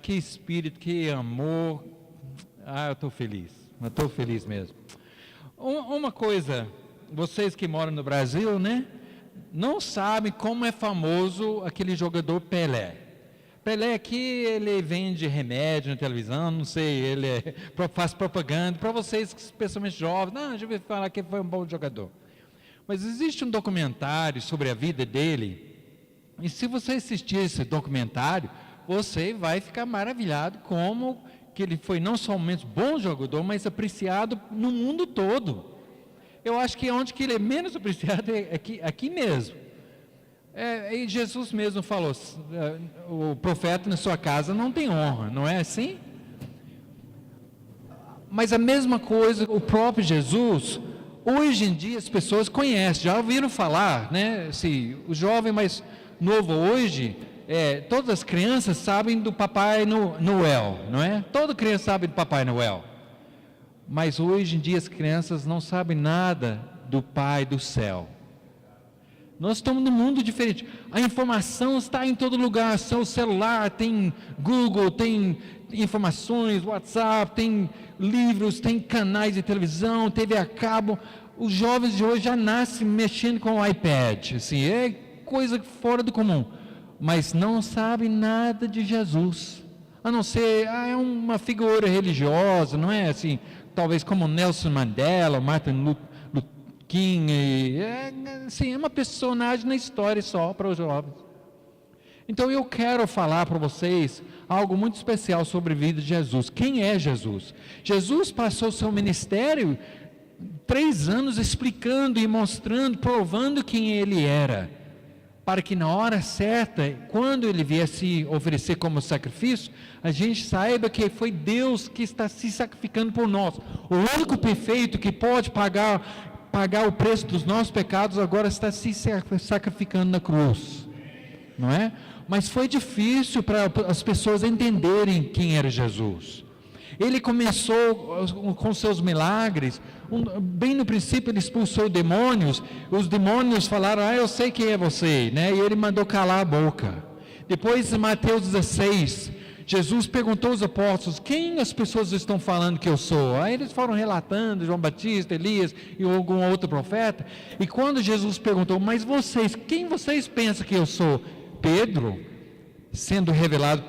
que espírito, que amor. Eu estou feliz mesmo. Uma coisa, vocês que moram no Brasil, né, não sabem como é famoso aquele jogador Pelé. Pelé aqui, ele vende remédio na televisão, não sei, ele faz propaganda. Para vocês, especialmente jovens, não, já ouvi falar que ele foi um bom jogador. Mas existe um documentário sobre a vida dele, e se você assistir esse documentário, você vai ficar maravilhado como que ele foi não somente bom jogador, mas apreciado no mundo todo. Eu acho que onde que ele é menos apreciado é aqui mesmo. E Jesus mesmo falou, o profeta na sua casa não tem honra, não é assim? Mas a mesma coisa, o próprio Jesus, hoje em dia as pessoas conhecem, já ouviram falar, né? Se o jovem mais novo hoje, todas as crianças sabem do Papai Noel, não é? Toda criança sabe do Papai Noel. Mas hoje em dia as crianças não sabem nada do Pai do céu. Nós estamos num mundo diferente. A informação está em todo lugar. Seu celular tem Google, tem informações, WhatsApp, tem livros, tem canais de televisão, TV a cabo. Os jovens de hoje já nascem mexendo com o iPad. Assim, é coisa fora do comum. Mas não sabem nada de Jesus. A não ser, é uma figura religiosa, não é assim, talvez como Nelson Mandela, Martin Luther King, é uma personagem na história só para os jovens. Então eu quero falar para vocês algo muito especial sobre a vida de Jesus. Quem é Jesus? Jesus passou seu ministério 3 anos explicando e mostrando, provando quem ele era, para que na hora certa, quando ele viesse oferecer como sacrifício, a gente saiba que foi Deus que está se sacrificando por nós. O único perfeito que pode pagar o preço dos nossos pecados, agora está se sacrificando na cruz, não é? Mas foi difícil para as pessoas entenderem quem era Jesus. Ele começou com seus milagres, bem no princípio ele expulsou demônios, os demônios falaram, eu sei quem é você, né? E ele mandou calar a boca. Depois em Mateus 16, Jesus perguntou aos apóstolos, quem as pessoas estão falando que eu sou? Aí eles foram relatando, João Batista, Elias e algum outro profeta. E quando Jesus perguntou, mas vocês, quem vocês pensam que eu sou? Pedro, sendo revelado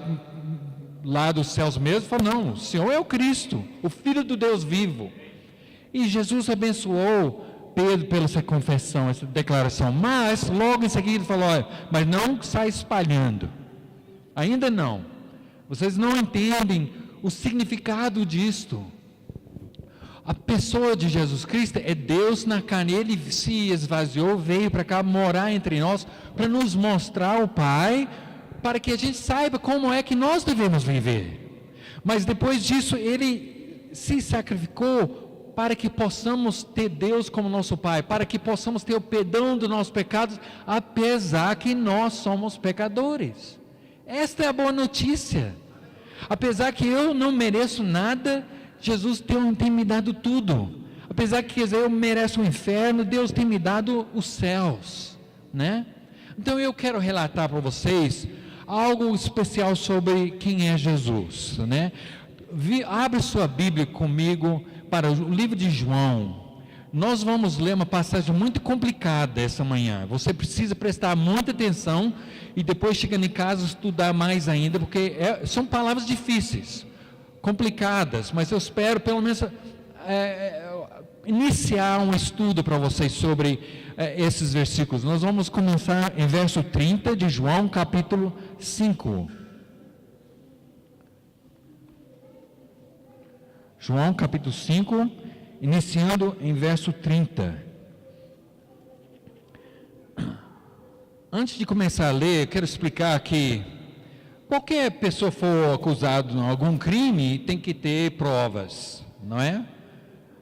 lá dos céus mesmo, falou, não, o Senhor é o Cristo, o Filho do Deus vivo. E Jesus abençoou Pedro pela essa confissão, essa declaração. Mas logo em seguida ele falou, mas não sai espalhando. Ainda não. Vocês não entendem o significado disto. A pessoa de Jesus Cristo é Deus na carne. Ele se esvaziou, veio para cá morar entre nós, para nos mostrar o Pai, para que a gente saiba como é que nós devemos viver. Mas depois disso, ele se sacrificou para que possamos ter Deus como nosso Pai, para que possamos ter o perdão dos nossos pecados, apesar que nós somos pecadores. Esta é a boa notícia. Apesar que eu não mereço nada, Jesus tem me dado tudo. Apesar que eu mereço o inferno, Deus tem me dado os céus, né? Então eu quero relatar para vocês algo especial sobre quem é Jesus, né? Abre sua Bíblia comigo para o livro de João. Nós vamos ler uma passagem muito complicada essa manhã. Você precisa prestar muita atenção e depois chegando em casa estudar mais ainda, porque são palavras difíceis, complicadas, mas eu espero pelo menos iniciar um estudo para vocês sobre esses versículos. Nós vamos começar em verso 30 de João capítulo 5. João capítulo 5, iniciando em verso 30. Antes de começar a ler, eu quero explicar que qualquer pessoa for acusada de algum crime, tem que ter provas, não é?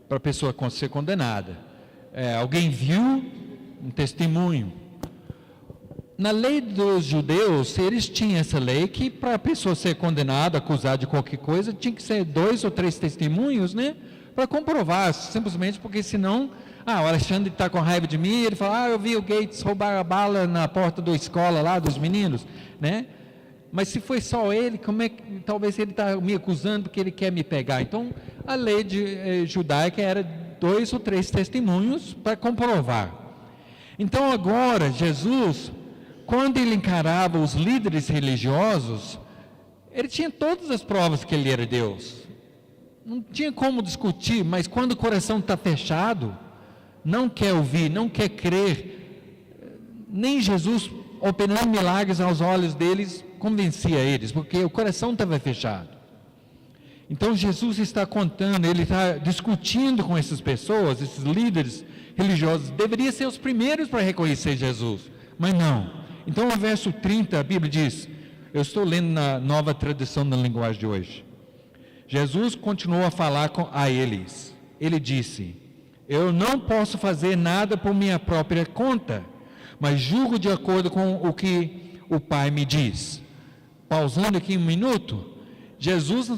Para a pessoa ser condenada. Alguém viu um testemunho. Na lei dos judeus, eles tinham essa lei que para a pessoa ser condenada, acusada de qualquer coisa, tinha que ser 2 ou 3 testemunhos, né? Para comprovar, simplesmente porque senão, o Alexandre está com raiva de mim, ele fala, eu vi o Gates roubar a bala na porta da escola lá, dos meninos, né? Mas se foi só ele, como é que talvez ele está me acusando porque ele quer me pegar? Então, a lei judaica era 2 ou 3 testemunhos para comprovar. Então, agora, Jesus, quando ele encarava os líderes religiosos, ele tinha todas as provas que ele era Deus. Não tinha como discutir, mas quando o coração está fechado, não quer ouvir, não quer crer, nem Jesus operando milagres aos olhos deles convencia eles, porque o coração estava fechado. Então Jesus está contando, ele está discutindo com essas pessoas, esses líderes religiosos, deveria ser os primeiros para reconhecer Jesus, mas não. Então no verso 30 a Bíblia diz, eu estou lendo na nova tradução da linguagem de hoje, Jesus continuou a falar a eles, ele disse, eu não posso fazer nada por minha própria conta, mas julgo de acordo com o que o Pai me diz. Pausando aqui um minuto, Jesus,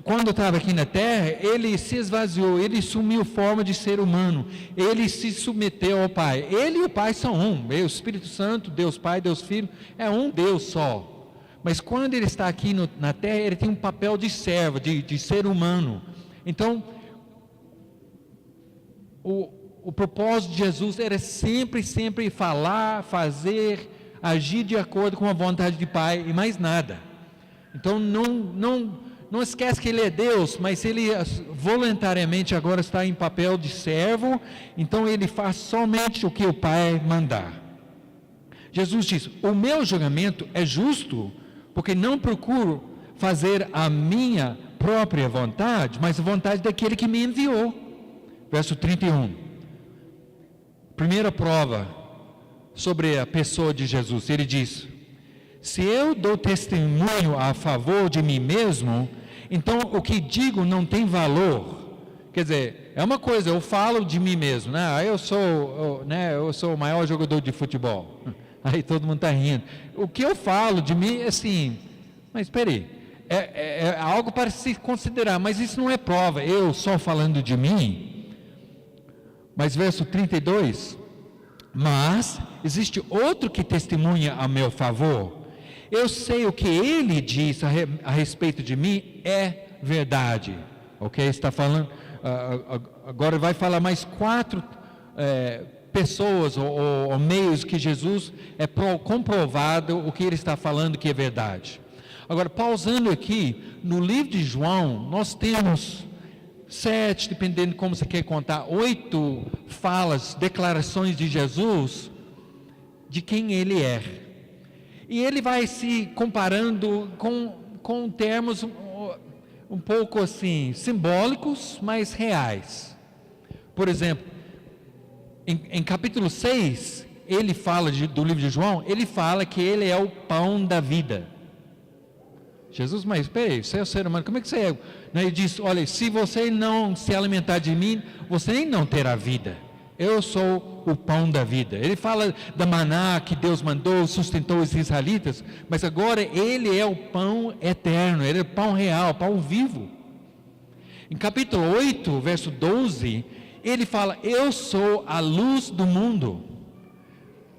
quando estava aqui na terra, ele se esvaziou, ele assumiu forma de ser humano, ele se submeteu ao Pai. Ele e o Pai são um, o Espírito Santo, Deus Pai, Deus Filho, é um Deus só. Mas quando ele está aqui na terra, ele tem um papel de servo, de ser humano. Então, o propósito de Jesus era sempre falar, fazer, agir de acordo com a vontade de Pai e mais nada. Então não esquece que ele é Deus, mas ele voluntariamente agora está em papel de servo, então ele faz somente o que o Pai mandar. Jesus diz, o meu julgamento é justo, porque não procuro fazer a minha própria vontade, mas a vontade daquele que me enviou. Verso 31. Primeira prova sobre a pessoa de Jesus, ele diz, se eu dou testemunho a favor de mim mesmo, então o que digo não tem valor. Quer dizer, é uma coisa, eu falo de mim mesmo, né? Eu sou o maior jogador de futebol, aí todo mundo está rindo. O que eu falo de mim é assim, mas espera aí, é algo para se considerar, mas isso não é prova, eu só falando de mim. Mas verso 32, mas existe outro que testemunha a meu favor, eu sei o que ele diz a respeito de mim é verdade, ok? Está falando, agora vai falar mais 4 pessoas ou meios que Jesus é comprovado o que ele está falando que é verdade. Agora, pausando aqui, no livro de João, nós temos 7, dependendo de como você quer contar, 8 falas, declarações de Jesus, de quem ele é. E ele vai se comparando com termos um pouco assim, simbólicos, mas reais. Por exemplo, em capítulo 6, ele fala do livro de João, ele fala que ele é o pão da vida. Jesus, mas espera aí, você é o ser humano, como é que você é? Ele diz, olha, se você não se alimentar de mim, você nem não terá vida. Eu sou o pão da vida. Ele fala da maná que Deus mandou, sustentou os israelitas, mas agora ele é o pão eterno, ele é o pão real, pão vivo. Em capítulo 8, verso 12, ele fala, eu sou a luz do mundo.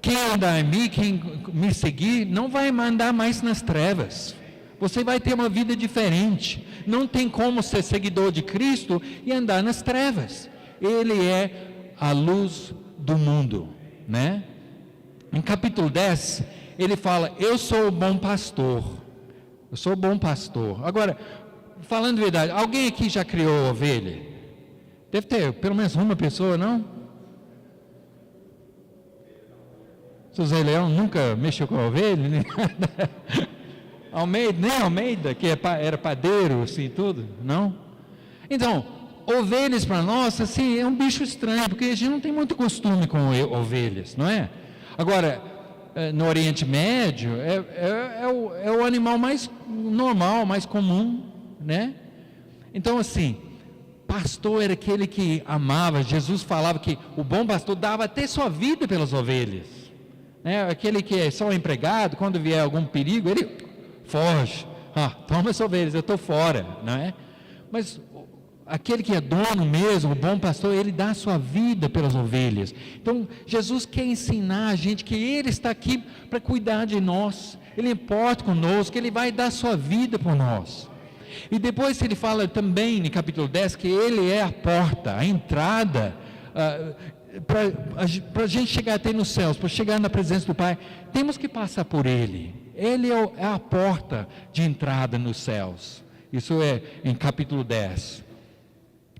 Quem andar em mim, quem me seguir, não vai andar mais nas trevas. Você vai ter uma vida diferente. Não tem como ser seguidor de Cristo e andar nas trevas. Ele é a luz do mundo, né? Em capítulo 10, ele fala, eu sou o bom pastor. Eu sou o bom pastor. Agora, falando a verdade, alguém aqui já criou ovelha? Deve ter pelo menos uma pessoa, não? José Leão nunca mexeu com a ovelha? Nem nada. Almeida, que era padeiro, assim, tudo, não? Então, ovelhas para nós, assim, é um bicho estranho, porque a gente não tem muito costume com ovelhas, não é? Agora, no Oriente Médio, é o animal mais normal, mais comum, né? Então, assim, pastor era aquele que amava, Jesus falava que o bom pastor dava até sua vida pelas ovelhas, né? Aquele que é só empregado, quando vier algum perigo, ele foge, toma as ovelhas, eu estou fora, não é? Mas aquele que é dono mesmo, o bom pastor, ele dá a sua vida pelas ovelhas. Então Jesus quer ensinar a gente que ele está aqui para cuidar de nós. Ele importa conosco, Ele vai dar sua vida por nós. E depois ele fala também, no capítulo 10, que Ele é a porta, a entrada, para a gente chegar até nos céus, para chegar na presença do Pai, temos que passar por Ele. Ele é a porta de entrada nos céus. Isso é em capítulo 10.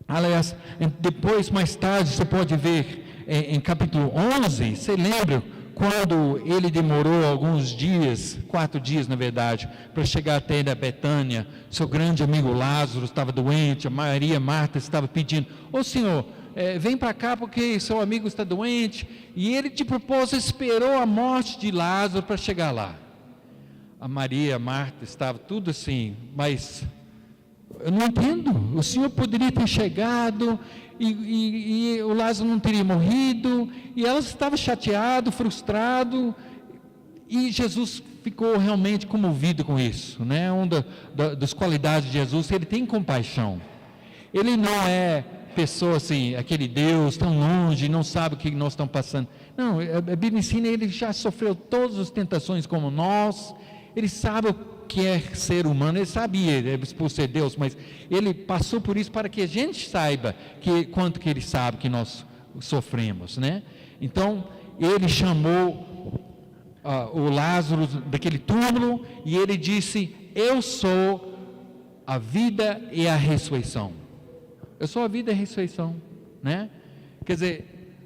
Aliás, depois, mais tarde, você pode ver em capítulo 11, você lembra quando ele demorou alguns dias, 4 dias na verdade, para chegar até da Betânia, seu grande amigo Lázaro estava doente, a Maria, Marta estava pedindo, ô Senhor, vem para cá porque seu amigo está doente, e ele de propósito esperou a morte de Lázaro para chegar lá. A Maria, a Marta estava tudo assim, mas eu não entendo, o Senhor poderia ter chegado e o Lázaro não teria morrido, e ela estava chateado, frustrado, e Jesus ficou realmente comovido com isso, né? Uma das qualidades de Jesus, ele tem compaixão, ele não é pessoa assim, aquele Deus tão longe, não sabe o que nós estamos passando, não, a Bíblia ensina, ele já sofreu todas as tentações como nós, ele sabe o que é ser humano, ele sabia, por ser Deus, mas ele passou por isso para que a gente saiba quanto que ele sabe que nós sofremos, né? Então, ele chamou o Lázaro daquele túmulo e ele disse, eu sou a vida e a ressurreição. Eu sou a vida e a ressurreição, né? Quer dizer,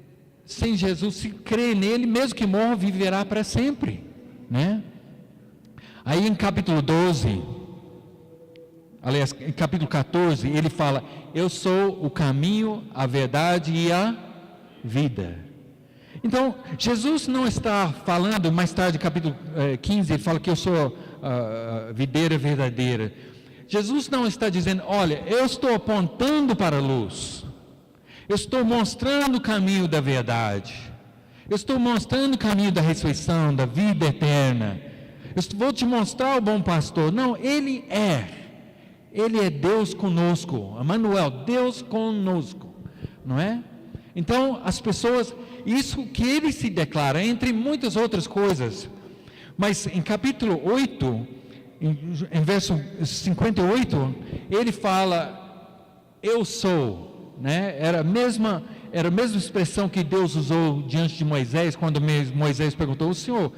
sem Jesus, se crê nele, mesmo que morra, viverá para sempre, né? Aí em capítulo 12, aliás, em capítulo 14, ele fala, eu sou o caminho, a verdade e a vida. Então, Jesus não está falando, mais tarde, capítulo 15, ele fala que eu sou a videira verdadeira. Jesus não está dizendo, olha, eu estou apontando para a luz, eu estou mostrando o caminho da verdade, eu estou mostrando o caminho da ressurreição, da vida eterna, eu vou te mostrar o bom pastor. Não, Ele é Deus conosco, Emmanuel, Deus conosco, não é? Então, as pessoas, isso que Ele se declara, entre muitas outras coisas, mas em capítulo 8, em verso 58, Ele fala, eu sou, né? Era a mesma expressão que Deus usou diante de Moisés, quando Moisés perguntou, o senhor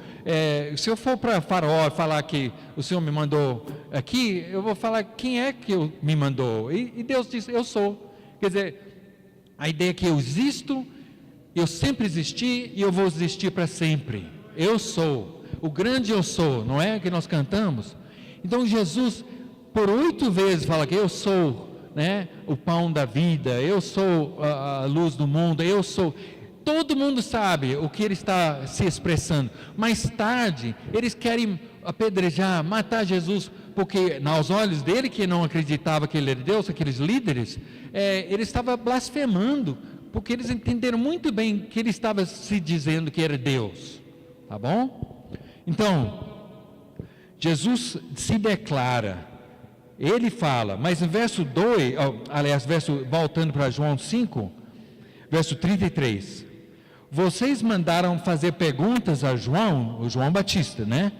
for para Faraó falar que o Senhor me mandou aqui, eu vou falar quem é que me mandou, e Deus disse, eu sou. Quer dizer, a ideia é que eu existo, eu sempre existi e eu vou existir para sempre. Eu sou, o grande eu sou, não é que nós cantamos? Então Jesus, por 8 vezes fala que eu sou, né, o pão da vida, eu sou a luz do mundo, eu sou. Todo mundo sabe o que ele está se expressando. Mais tarde, eles querem apedrejar, matar Jesus, porque aos olhos dele, que não acreditava que ele era Deus, aqueles líderes, ele estava blasfemando, porque eles entenderam muito bem que ele estava se dizendo que era Deus, tá bom? Então, Jesus se declara, ele fala, mas no verso 2, aliás, voltando para João 5, verso 33, vocês mandaram fazer perguntas a João, o João Batista, né?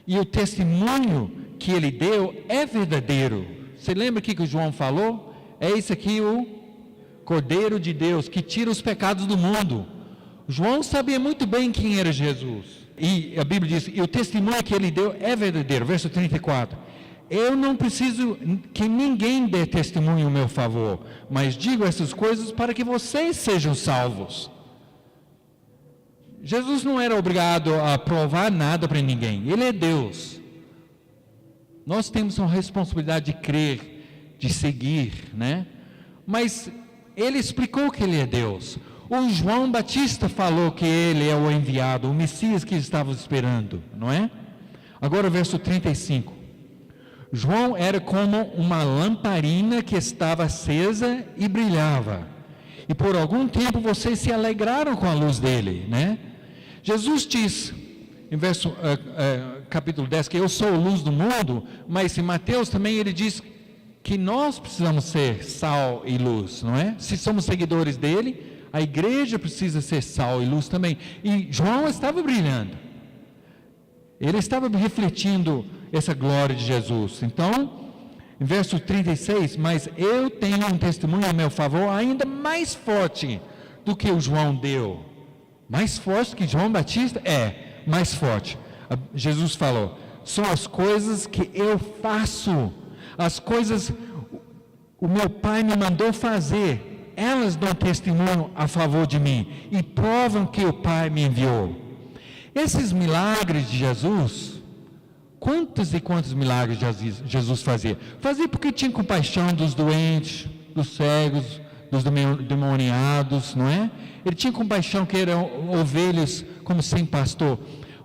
E o testemunho que ele deu é verdadeiro. Você lembra o que o João falou? É isso aqui, o Cordeiro de Deus, que tira os pecados do mundo. João sabia muito bem quem era Jesus. E a Bíblia diz, e o testemunho que ele deu é verdadeiro. Verso 34. Eu não preciso que ninguém dê testemunho em meu favor, mas digo essas coisas para que vocês sejam salvos. Jesus não era obrigado a provar nada para ninguém, Ele é Deus. Nós temos uma responsabilidade de crer, de seguir, né? Mas Ele explicou que Ele é Deus. O João Batista falou que Ele é o enviado, o Messias que estávamos esperando, não é? Agora o verso 35. João era como uma lamparina que estava acesa e brilhava. E por algum tempo vocês se alegraram com a luz dele, né? Jesus diz, em capítulo 10, que eu sou a luz do mundo, mas em Mateus também ele diz que nós precisamos ser sal e luz, não é? Se somos seguidores dele, a igreja precisa ser sal e luz também. E João estava brilhando. Ele estava refletindo essa glória de Jesus. Então, em verso 36, mas eu tenho um testemunho a meu favor ainda mais forte do que o João deu. Mais forte que João Batista? É, mais forte. Jesus falou, são as coisas que eu faço, as coisas o meu Pai me mandou fazer, elas dão testemunho a favor de mim e provam que o Pai me enviou. Esses milagres de Jesus, quantos e quantos milagres Jesus fazia? Fazia porque tinha compaixão dos doentes, dos cegos, dos demoniados, não é? Ele tinha compaixão que eram ovelhas como sem pastor.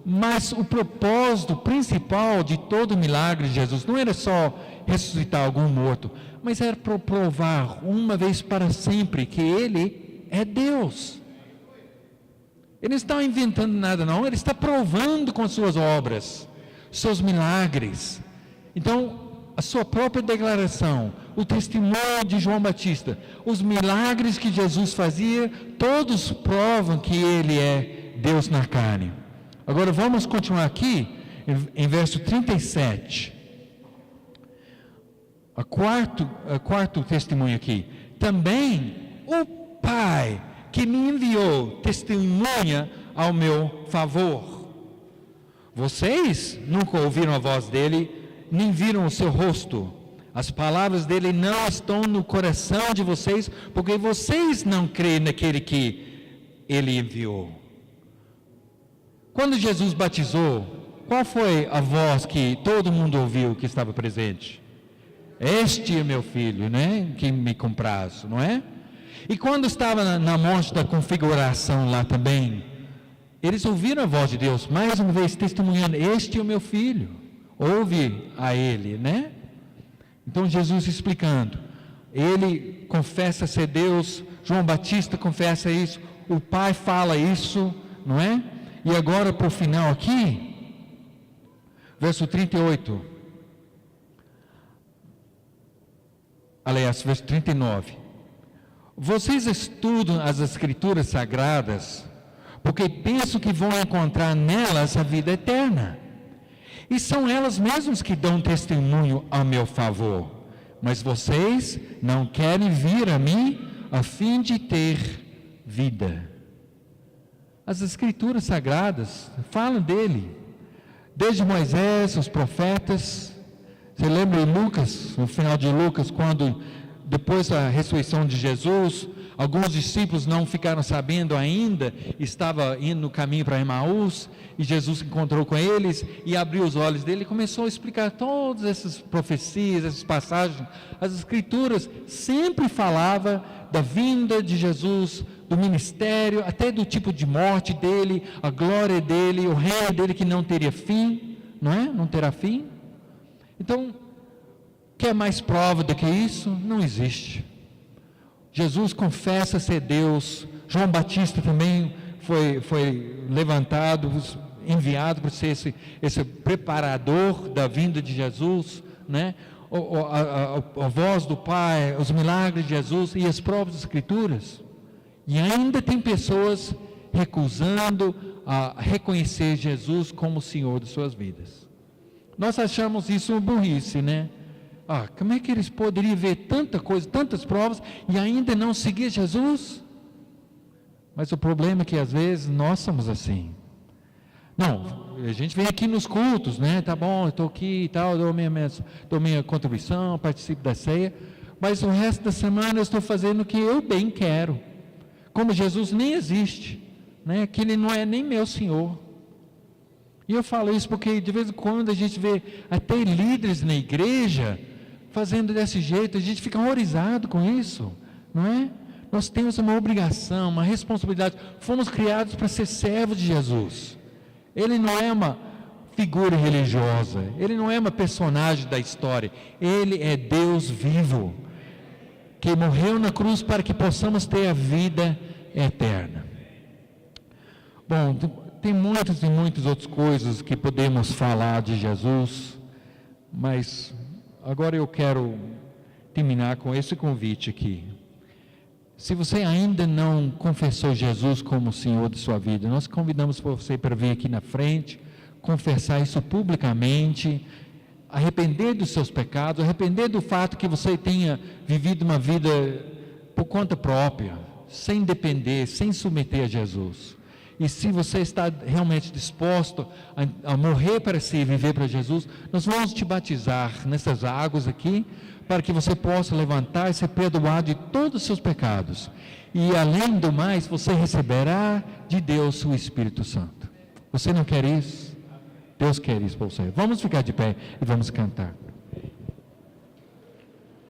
Mas o propósito principal de todo o milagre de Jesus não era só ressuscitar algum morto, mas era provar uma vez para sempre que Ele é Deus. Ele não está inventando nada não, Ele está provando com suas obras, seus milagres. Então, a sua própria declaração, o testemunho de João Batista, os milagres que Jesus fazia, todos provam que Ele é Deus na carne. Agora vamos continuar aqui, em verso 37. O quarto testemunho aqui. Também o Pai que me enviou testemunha ao meu favor. Vocês nunca ouviram a voz dele, nem viram o seu rosto. As palavras dele não estão no coração de vocês, porque vocês não creem naquele que ele enviou. Quando Jesus batizou, qual foi a voz que todo mundo ouviu que estava presente? Este é meu filho, né? Que me compraz, não é? E quando estava na monte da configuração lá também, eles ouviram a voz de Deus, mais uma vez testemunhando, este é o meu filho, ouve a ele, né? Então Jesus explicando, ele confessa ser Deus, João Batista confessa isso, o Pai fala isso, não é? E agora para o final aqui, verso 38, aliás, verso 39, vocês estudam as Escrituras Sagradas, porque pensam que vão encontrar nelas a vida eterna, e são elas mesmas que dão testemunho a meu favor, mas vocês não querem vir a mim a fim de ter vida. As Escrituras Sagradas falam dele, desde Moisés, os profetas. Você lembra em Lucas, no final de Lucas, quando depois da ressurreição de Jesus, alguns discípulos não ficaram sabendo ainda, estava indo no caminho para Emaús, e Jesus encontrou com eles e abriu os olhos dele e começou a explicar todas essas profecias, essas passagens. As Escrituras sempre falavam da vinda de Jesus, do ministério, até do tipo de morte dele, a glória dele, o reino dele que não teria fim, não é? Não terá fim. Então, quer mais prova do que isso? Não existe. Jesus confessa ser Deus. João Batista também foi levantado, enviado para ser esse preparador da vinda de Jesus, né? A voz do Pai, os milagres de Jesus e as próprias Escrituras. E ainda tem pessoas recusando a reconhecer Jesus como o Senhor de suas vidas. Nós achamos isso uma burrice, né? Como é que eles poderiam ver tanta coisa, tantas provas e ainda não seguir Jesus? Mas o problema é que às vezes nós somos assim. Não, a gente vem aqui nos cultos, né? Tá bom, eu estou aqui e tal, dou minha contribuição, participo da ceia, mas o resto da semana eu estou fazendo o que eu bem quero. Como Jesus nem existe, né? Que Ele não é nem meu Senhor. E eu falo isso porque de vez em quando a gente vê até líderes na igreja fazendo desse jeito, a gente fica horrorizado com isso, não é? Nós temos uma obrigação, uma responsabilidade, fomos criados para ser servos de Jesus. Ele não é uma figura religiosa, Ele não é uma personagem da história, Ele é Deus vivo, que morreu na cruz para que possamos ter a vida eterna. Bom, tem muitas e muitas outras coisas que podemos falar de Jesus, mas agora eu quero terminar com esse convite aqui. Se você ainda não confessou Jesus como o Senhor de sua vida, nós convidamos você para vir aqui na frente, confessar isso publicamente, arrepender dos seus pecados, arrepender do fato que você tenha vivido uma vida por conta própria, sem depender, sem submeter a Jesus. E se você está realmente disposto a morrer para si e viver para Jesus, nós vamos te batizar nessas águas aqui, para que você possa levantar e ser perdoado de todos os seus pecados. E além do mais, você receberá de Deus o Espírito Santo. Você não quer isso? Deus quer isso para você. Vamos ficar de pé e vamos cantar.